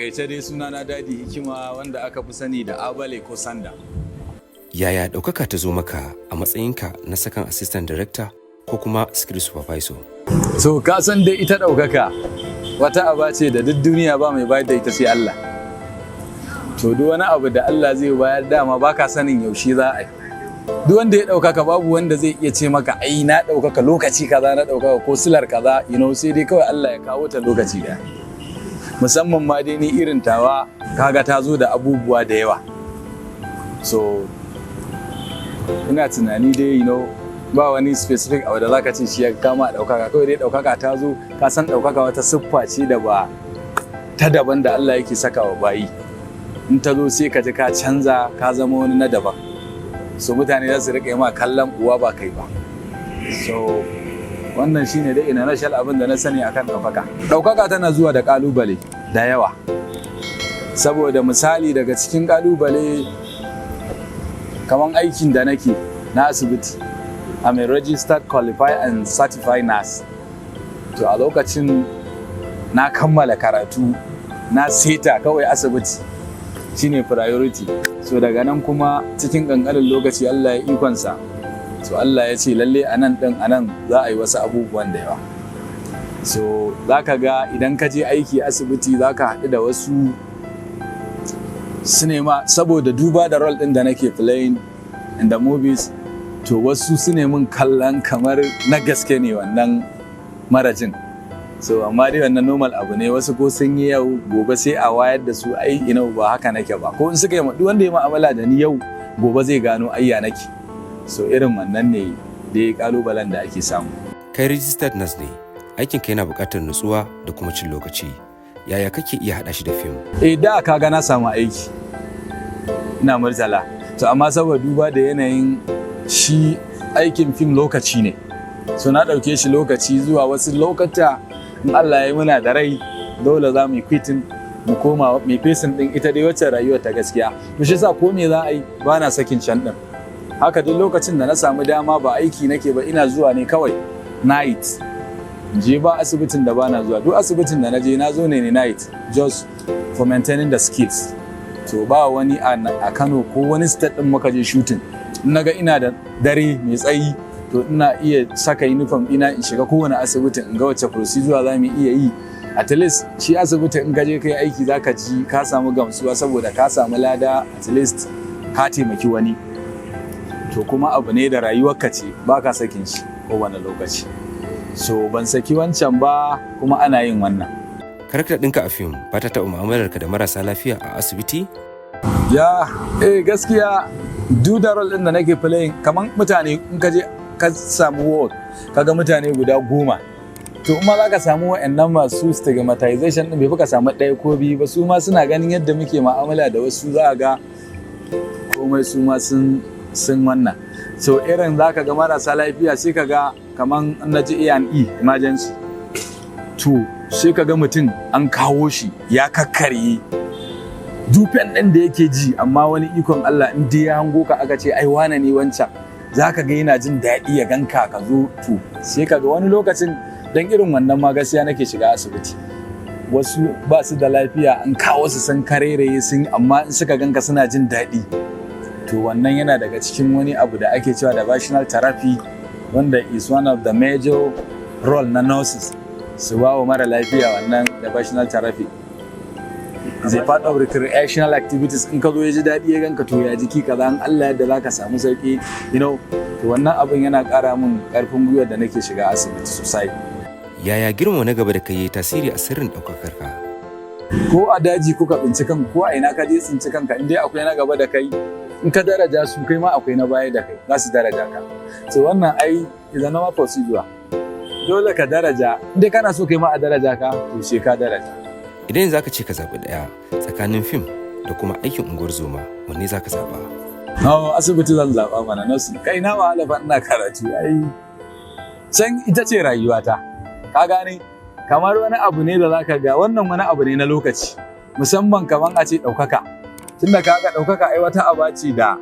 takaice dai sunana Dadi Hikima wanda aka fi sani da Abale ko Sanda. Yaya ɗaukaka ta zo maka a matsayinka na second assistant director ko kuma script supervisor? So ka san dai ita ɗaukaka wata aba ce da duk duniya ba mai bayar da ita sai Allah. To duk wani abu da Allah zai bayar dama baka sanin yaushe za a yi. Duk wanda ya ɗaukaka babu wanda zai iya ce maka ai na ɗaukaka lokaci kaza na ɗaukaka ko silar kaza sai dai kawai Allah ya kawo ta lokaci ɗaya. Musamman ma dai ni irin tawa kaga ta zo da abubuwa da yawa. So ina tunani dai ba wani specific abu da zaka ce shi ya kama ɗaukaka, kawai dai ɗaukaka ta zo, ka san ɗaukaka wata siffa ce da ba ta daban da Allah yake saka wa bayi. In ta zo sai ka ji ka canza ka zama wani na daban. So mutane za su riƙa ma kallon uwa ba kai ba. So wannan shine dai ina rashal abin da na sani akan ɗaukaka. Ɗaukaka tana zuwa da ƙalubale da yawa. Saboda misali daga cikin ƙalubale kaman aikin da nake na asibiti. I'm a registered, qualified and certified nurse. To a lokacin na kammala karatu na seta kawai asibiti shine priority. So daga nan kuma cikin ƙanƙanin lokaci Allah ya ikonsa. So Allah ya ce lalle anan za a yi wasu abubuwan da yawa. So za ka ga idan ka je aiki asibiti za ka haɗu da wasu sinema saboda duba da role ɗin da nake playing in the movies. To wasu su ne mun kallon kamar na gaske ne wannan marajin. So amma dai wannan normal abu ne, wasu ko sun yi yau gobe sai a wayar da su ai ba haka nake ba, ko in suka yi duk wanda ya mu'amala da ni yau gobe zai gano ayya nake. So irin wannan ne dai kalubalen da ake samu. Kai registered nurse ne, aikinka yana buƙatar nutsuwa da kuma cin lokaci. Yaya kake iya haɗa shi da fim? Da kaga na samu aiki ina Murtala, to amma saboda duba da yanayin shi aikin fim lokaci ne, so na ɗauke shi lokaci zuwa wasu lokata in Allah ya yi muna da rai dole za mu yi quitting mu koma mai fesin ɗin ita dai wacce rayuwar ta gaskiya. To shi yasa ko me za a yi ba na sakin can ɗin. Haka duk lokacin da na samu dama ba aiki nake ba ina zuwa ne kawai night. Je ba asibitin da ba na zuwa, duk asibitin da na je na zo ne night just for maintaining the skills. To ba wani a Kano ko wani state ɗin muka je shooting. Naga ina da dare mai tsayi to ina iya saka uniform ina in shiga kowane asibitin in ga wacce procedure za mu iya yi. At least shi asibitin in ka je kai aiki zaka ji ka samu gamsuwa saboda ka samu lada, at least ka taimaki wani. To kuma abu ne da rayuwarka ce ba ka sakin shi kowane lokaci. So ban saki wancan ba kuma ana yin wannan. Karakter ɗinka a fim ba ta taɓa mu'amalarka da marasa lafiya a asibiti? Gaskiya duk da role ɗin da nake playing kaman mutane in ka je ka samu ward kaga mutane guda 10, to in ma za ka samu wa'annan masu stigmatization ɗin bai fi ka samu ɗaya ko biyu ba, su ma suna ganin yadda muke mu'amala da wasu, za ga komai su ma sun wannan. So irin za ka ga marasa lafiya sai ka ga kaman na ji A&E emergency, to sai ka ga mutum an kawo shi ya kakkarye dufen ɗin da yake ji, amma wani ikon Allah in dai ya hango ka aka ce ai wane ne wancan, za ka ga yana jin daɗi ya ganka ka zo. To sai ka ga wani lokacin dan irin wannan ma gaskiya nake shiga asibiti. Wasu ba su da lafiya an kawo su sun kareraye sun, amma in suka ganka suna jin daɗi. To wannan yana daga cikin wani abu da ake cewa diversional therapy, wanda is one of the major role na nurses su ba wa mara lafiya wannan diversional therapy. Zai part of recreational activities. In ka zo ya ji daɗi ya ganka to ya jiki kaza, in Allah yadda za ka samu sauƙi, to wannan abin yana ƙara min ƙarfin gwiwa da nake shiga asibiti sosai. Yaya girma na gaba da kai tasiri a sirrin ɗaukakarka? Ko a daji kuka tsinci kanka, ko a ina ka je tsinci kanka, in dai akwai na gaba da kai, in ka daraja su kai ma akwai na baya da kai, za su daraja ka. So wannan ai is a normal procedure. Dole ka daraja, in dai kana so kai ma a daraja ka, to sai ka daraja. Idan za ka ce ka zaɓi ɗaya tsakanin fim da kuma aikin unguwar zoma, wanne za ka zaɓa? Asibiti zan zaɓa mana nasu. Kai na wahala fa ina karatu, ai can ita ce rayuwata. Ka gane? Kamar wani abu ne da za ka ga wannan wani abu ne na lokaci, musamman kamar a ce ɗaukaka. Tunda ka ga ɗaukaka ai wata aba ce da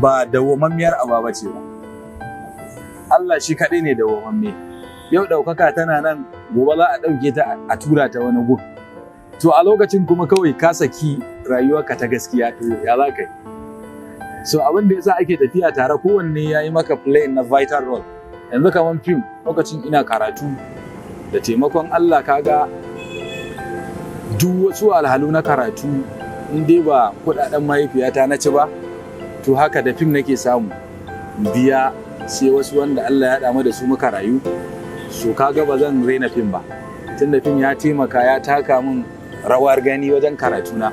ba dawwammamiyar aba ba ce ba. Allah shi kaɗai ne dawwammame. Yau ɗaukaka tana nan, gobe za a ɗauke ta a tura ta wani gun. to a lokacin kuma kawai ka saki rayuwarka ta gaskiya to ya za ka yi. So abin da yasa ake tafiya tare kowanne ya yi maka play na vital role. Yanzu kamar fim lokacin ina karatu da taimakon Allah kaga duk wasu alhalu na karatu in dai ba kudaden mahaifiyata na ci ba to haka da fim nake samu biya sai wasu wanda Allah ya damu da su muka rayu. So kaga ba zan raina fim ba tunda fim ya taimaka ya taka min rawar gani wajen karatuna.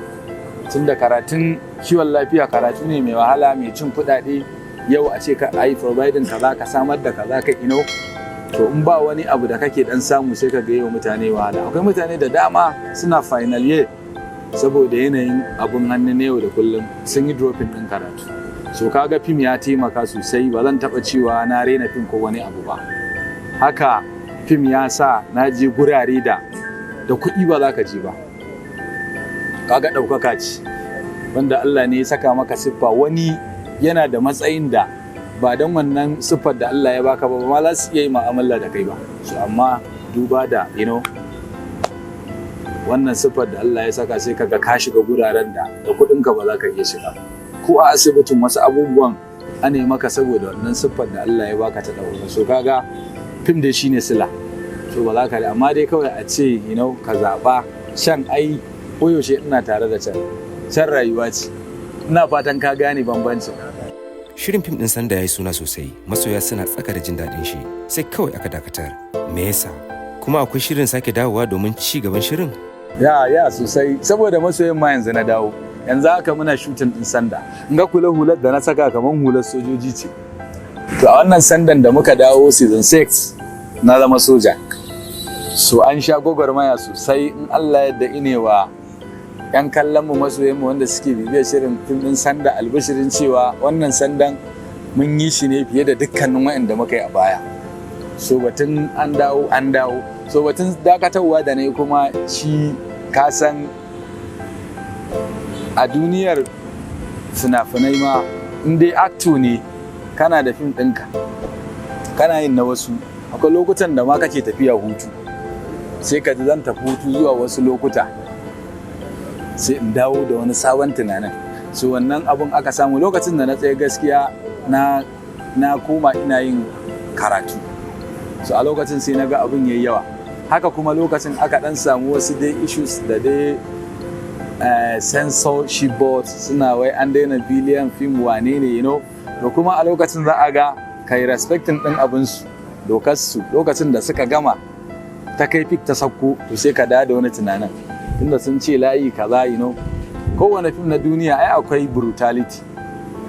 Tunda karatun kiwon lafiya karatu ne mai wahala mai cin kuɗaɗe yau a ce ka yi providing kaza ka samar da kaza ka to in ba wani abu da kake dan samu sai ka ga yau mutane wahala. Akwai mutane da dama suna final year saboda yanayin abun hannu na yau da kullum sun yi dropping din karatu. So kaga fim ya taimaka sosai ba zan taɓa cewa na rena fim ko wani abu ba. Haka fim ya sa na je gurare da kuɗi ba za ka je ba. Kaga ɗaukaka ce wanda Allah ne ya saka maka siffa wani yana da matsayin da ba don wannan siffar da Allah ya baka ba ma za su iya yi mu'amala da kai ba. So amma duba da wannan siffar da Allah ya saka sai kaga ka shiga guraren da kuɗinka ba za ka iya shiga. Ko a asibitin wasu abubuwan ana yi maka saboda wannan siffar da Allah ya baka ta ɗaukaka. So kaga fim dai shine sila. So ba za ka amma dai kawai a ce ka zaɓa shan ai koyaushe ina tare da can rayuwa ce. Ina fatan ka gane bambancin. Shirin fim ɗin Sanda ya yi suna sosai, masoya suna tsaka da jin daɗin shi, sai kawai aka dakatar. Me yasa? Kuma akwai shirin sake dawowa domin ci gaban shirin? Ya sosai, saboda masoyin ma yanzu na dawo. Yanzu haka muna shooting ɗin Sanda. In ga hular da na saka kamar hular sojoji ce. To a wannan Sandan da muka dawo season 6 na zama soja. So an sha gwagwarmaya sosai in Allah yadda inewa 'yan kallon mu masoyan mu wanda suke bibiyar shirin fim din Sanda albishirin cewa wannan Sandan mun yi shi ne fiye da dukkanin waɗanda muka yi a baya. So batun an dawo. So batun dakatarwa da na yi kuma shi kasan a duniyar fina-finai ma in dai acto ne kana da fim ɗinka kana yin na wasu akwai lokutan da ma kake tafiya hutu sai ka ji zan tafi hutu zuwa wasu lokuta sai in dawo da wani sabon tunanin. So wannan abun aka samu lokacin da na tsaye gaskiya na koma ina yin karatu. So a lokacin sai na ga abun yayi yawa. Haka kuma lokacin aka dan samu wasu dai issues da dai censorship board suna wai an daina biliyan film wane ne to kuma a lokacin za a ga kai respecting din abin su dokar su lokacin da suka gama ta kai fik ta sakko to sai ka dawo da wani tunanin tunda sun ce layi kaza kowane fim na duniya ai akwai brutality.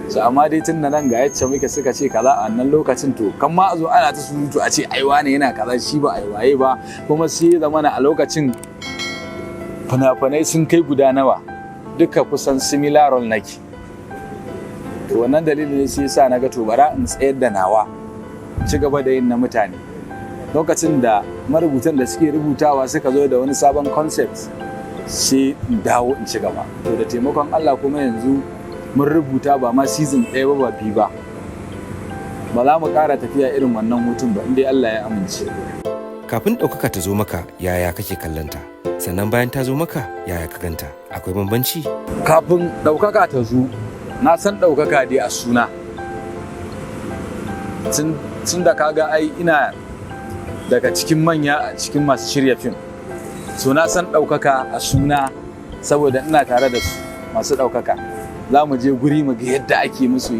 So amma dai tun da nan ga yacce muke suka ce kaza a wannan lokacin to kan ma a zo ana ta surutu a ce ai wane yana kaza shi ba ai waye ba kuma sai zamana a lokacin fina-finai sun kai guda nawa duka kusan similar role nake. To wannan dalilin ne sai yasa naga to bara in tsayar da nawa ci gaba da yin na mutane. Lokacin da marubutan da suke rubutawa suka zo da wani sabon concept sai in dawo in ci gaba. To da taimakon Allah kuma yanzu mun rubuta ba ma season 1 ba 2 ba. Ba za mu ƙara tafiya irin wannan hutun ba inda Allah ya amince. Kafin ɗaukaka ta zo maka yaya kake kallonta? Sannan bayan ta zo maka yaya ka ganta? Akwai bambanci? Kafin ɗaukaka ta zo na san ɗaukaka dai a suna. Tun da kaga ai ina daga cikin manya a cikin masu shirya fim. So na san ɗaukaka a suna saboda ina tare da su masu ɗaukaka. Za mu je guri mu ga yadda ake musu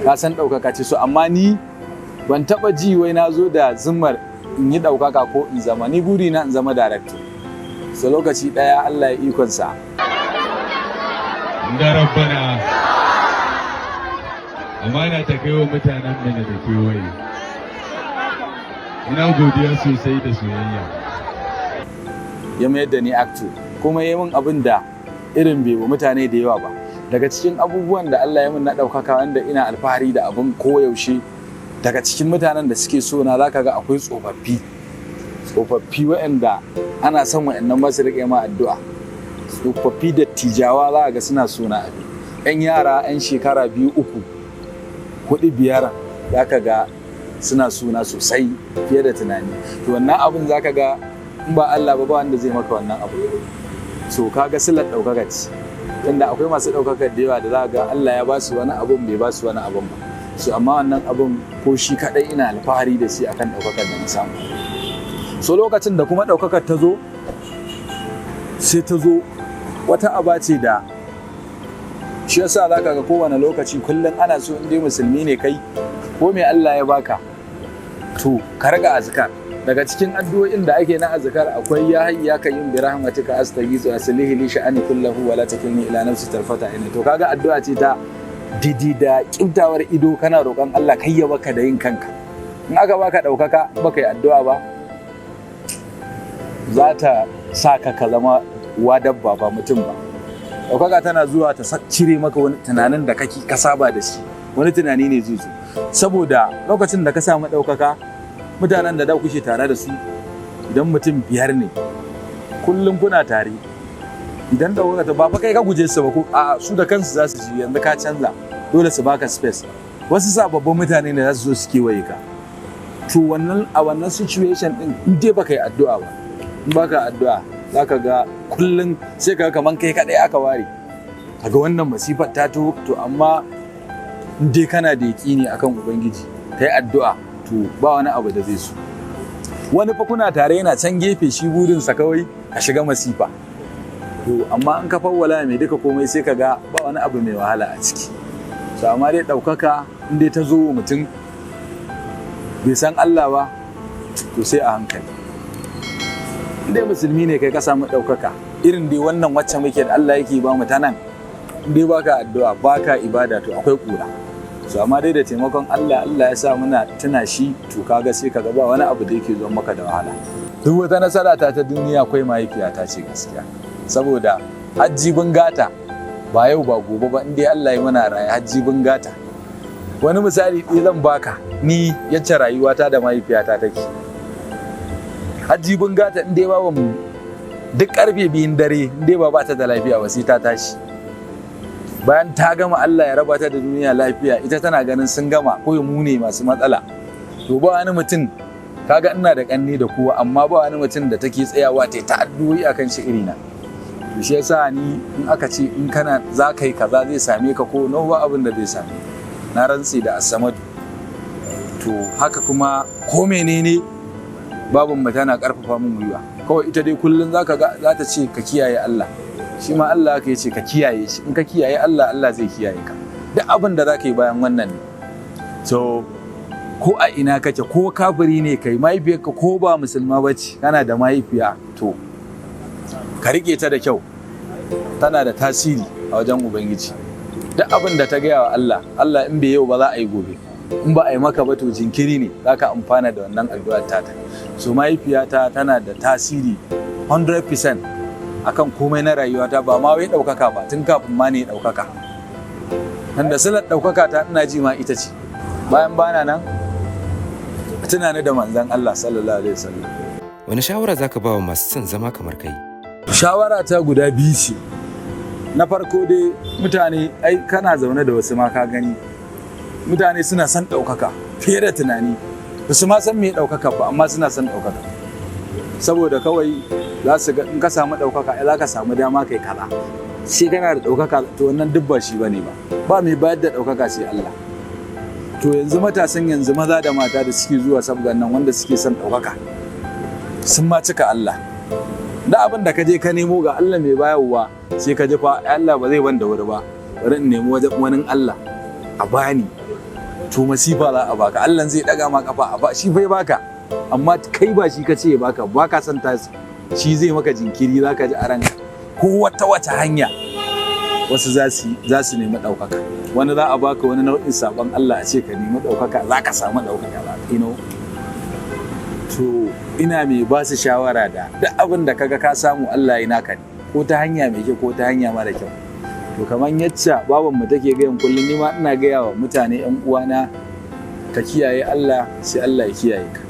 ka san ɗaukaka ce so amma ni ban taɓa ji wai na zo da zimmar in yi ɗaukaka ko in zama ni buri na in zama director. So lokaci ɗaya Allah ya ikonsa. Da rabbana amana ta kai wa mutanen mana da kewaye. Ina godiya sosai da soyayya. Ya mayar da ni actor kuma ya min abin da irin bai wa mutane da yawa ba. Daga cikin abubuwan da Allah ya min na ɗaukaka wanda ina alfahari da abin koyaushe daga cikin mutanen da suke so na zaka ga akwai tsofaffi waɗanda ana son waɗannan ba su riƙe ma addu'a. Tsofaffi da tijawa za ga suna so na abin. 'Yan yara 'yan shekara 2, 3, 4, 5 zaka ga suna suna sosai fiye da tunani. To wannan abin zaka ga in ba Allah ba wanda zai maka wannan abu. so kaga silar ɗaukaka ce, tunda akwai masu ɗaukakar da yawa da za ga Allah ya ba su wani abun bai ba su wani abun ba, so amma wannan abun ko shi kaɗai ina alfahari da shi akan ɗaukakar da na samu. So lokacin da kuma ɗaukakar ta zo, sai ta zo wata aba ce da shi yasa za ka ga kowane lokaci kullum ana so in dai musulmi ne kai ko me Allah ya baka to ka raga azkar. Daga cikin addu'o'in da ake na azkar akwai ya hayyu ya kayyum bi rahmatika astaghiithu aslihi li sha'ani kullahu wa la takilni ila nafsi tarfata aini. To kaga addu'a ce ta didi da kibtawar ido kana roƙon Allah kai ya baka da yin kanka. In aka baka ɗaukaka baka yi addu'a ba za ta sa ka zama wa dabba ba mutum ba. Ɗaukaka tana zuwa ta cire maka wani tunanin da kake ka saba da shi, wani tunani ne zai zo. Saboda lokacin da ka samu ɗaukaka, mutanen da kuke tare da su idan mutum 5 ne kullum kuna tare, idan ɗaukaka ta ba fa kai ka guje su ba ko a su da kansu za su ji yanzu ka canza, dole su baka space. Wasu sababbin mutane ne za su zo su kewaye ka. To wannan a wannan situation din in dai baka yi addu'a ba, in baka addu'a zaka ga kullum sai ka kaman kai kadai aka ware, kaga wannan masifar ta to amma in dai kana da yaƙini akan ubangiji kai addu'a to ba wani abu da zai so. Wani fa kuna tare yana can gefe shi burinsa kawai ka shiga masifa, to amma in ka fawwala mai duka komai sai ka ga ba wani abu mai wahala a ciki. To amma dai ɗaukaka in dai ta zo mutum bai san Allah ba to sai a hankali. Dai musulmi ne kai ka samu ɗaukaka irin dai wannan wacce muke da Allah yake ba mu ta nan, dai baka addu'a baka ibada to akwai kura. So amma dai da taimakon Allah ya sa muna tuna shi, to kaga sai kaga ba wani abu da yake zuwa maka da wahala. Duk wata nasara ta duniya akwai mahaifiyata ce gaskiya, saboda hajjibin gata ba yau ba gobe ba in dai Allah ya mana raye hajjibin gata. Wani misali ɗaya zan baka ni yacce rayuwata da mahaifiyata take. Hajjibin gata in dai babu mu duk karfe 2 dare in dai ba ta da lafiya ba sai ta tashi. Bayan ta gama Allah ya raba ta da duniya lafiya, ita tana ganin sun gama ko mu ne masu matsala. To ba wani mutum, kaga ina da kanni da kowa amma ba wani mutum da take tsayawa ta addu'o'i akan shi irina. To shi yasa ni in aka ce in kana za ka yi kaza zai same ka ko nawa abin da zai same. Na rantsi da As-Samadu. To haka kuma ko menene babun mu tana karfafa mun gwiwa. Kawai ita dai kullun zaka ga za ta ce ka kiyaye Allah. Shi ma Allah aka ce ka kiyaye shi, in ka kiyaye Allah zai kiyaye ka. Duk abin da za ka yi bayan wannan ne. So ko a ina kake ko kafiri ne kai, mahaifiyarka ko ba musulma bace kana da mahaifiya, to ka rike ta da kyau, tana da tasiri a wajen Ubangiji. Duk abin da ta gaya wa Allah in bai yau ba za a yi gobe, in ba a yi maka ba to jinkiri ne za ka amfana da wannan addu'ar tata. So mahaifiyata tana da tasiri 100% akan komai na rayuwata, ba ma wai ɗaukaka ba, tun kafin ma ne ɗaukaka. Tunda silar ɗaukaka ta ina ji ma ita ce. Bayan bana nan, tunani da manzon Allah sallallahu alaihi wasallam. Wani shawara zaka ba wa masu son zama kamar kai? Shawara ta guda 2 ce. Na farko dai mutane ai kana zaune da wasu ma ka gani. Mutane suna son ɗaukaka fiye da tunani. Ba su ma san me ɗaukaka ba amma suna son ɗaukaka. Saboda kawai za su ga in ka samu ɗaukaka za ka samu dama kai kaza. Sai kana da ɗaukaka to wannan duk ba shi bane ba. Ba mai bayar da ɗaukaka sai Allah. To yanzu matasan yanzu maza da mata da suke zuwa sabgan nan wanda suke son ɗaukaka sun ma cika Allah. Da abin da ka je ka nemo ga Allah mai bayarwa sai ka ji fa Allah ba zai ban da wuri ba, bari in nemi wajen wani Allah a bani, to masifa za a baka. Allah zai daga ma kafa a ba shi bai baka, amma kai ba shi ka ce baka son ta shi zai maka jinkiri, za ka ji a ranka ko wata hanya wasu za su nemi ɗaukaka. Wani za a baka wani nau'in sabon Allah a ce ka nemi ɗaukaka za ka samu ɗaukaka ba, to ina mai ba su shawara da duk abin da kaga ka samu Allah ya naka ne, ko ta hanya mai kyau ko ta hanya mara kyau. To kamar yacca baban mu take gayan kullum, ni ma ina gaya wa mutane 'yan uwana ka kiyaye Allah sai Allah ya kiyaye ka.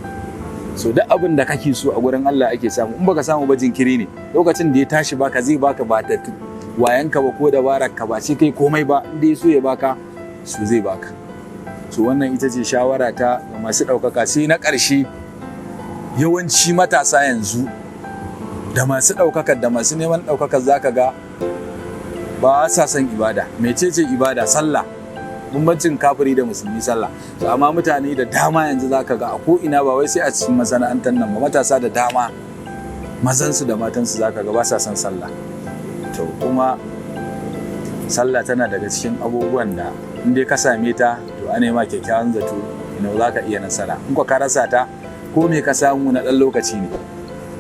So duk abin da kake so a gurin Allah ake samu, in baka samu ba jinkiri ne. Lokacin da ya tashi baka zai baka ba da wayanka ba ko dabararka ba, sai kai komai ba, inda ya so ya baka su zai baka. So wannan ita ce shawara ta ga masu ɗaukaka. Sai na ƙarshe, yawanci matasa yanzu da masu ɗaukakar da masu neman ɗaukakar zaka ga ba sa son ibada. Mecece ibada? Sallah. Bambancin kafiri da musulmi sallah. To amma mutane da dama yanzu zaka ga a ko ina ba wai sai a cikin masana'antar nan ba, matasa da dama mazansu da matansu zaka ga ba sa son sallah. To kuma sallah tana daga cikin abubuwan da in dai ka same ta to a nema kyakkyawan zato za ka iya nasara. In ka rasa ta ko me ka samu na ɗan lokaci ne,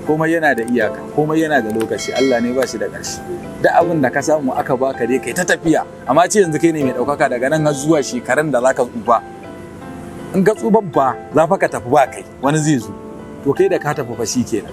komai yana da iyaka, komai yana da lokaci, Allah ne ba shi da ƙarshe. Duk abin da ka samu aka baka dai kai ta tafiya, amma ce yanzu kai ne mai ɗaukaka daga nan har zuwa shekaran da zaka tsufa. In ka tsufan fa za fa ka tafi ba kai, wani zai zo, to kai da ka tafi fa shi kenan.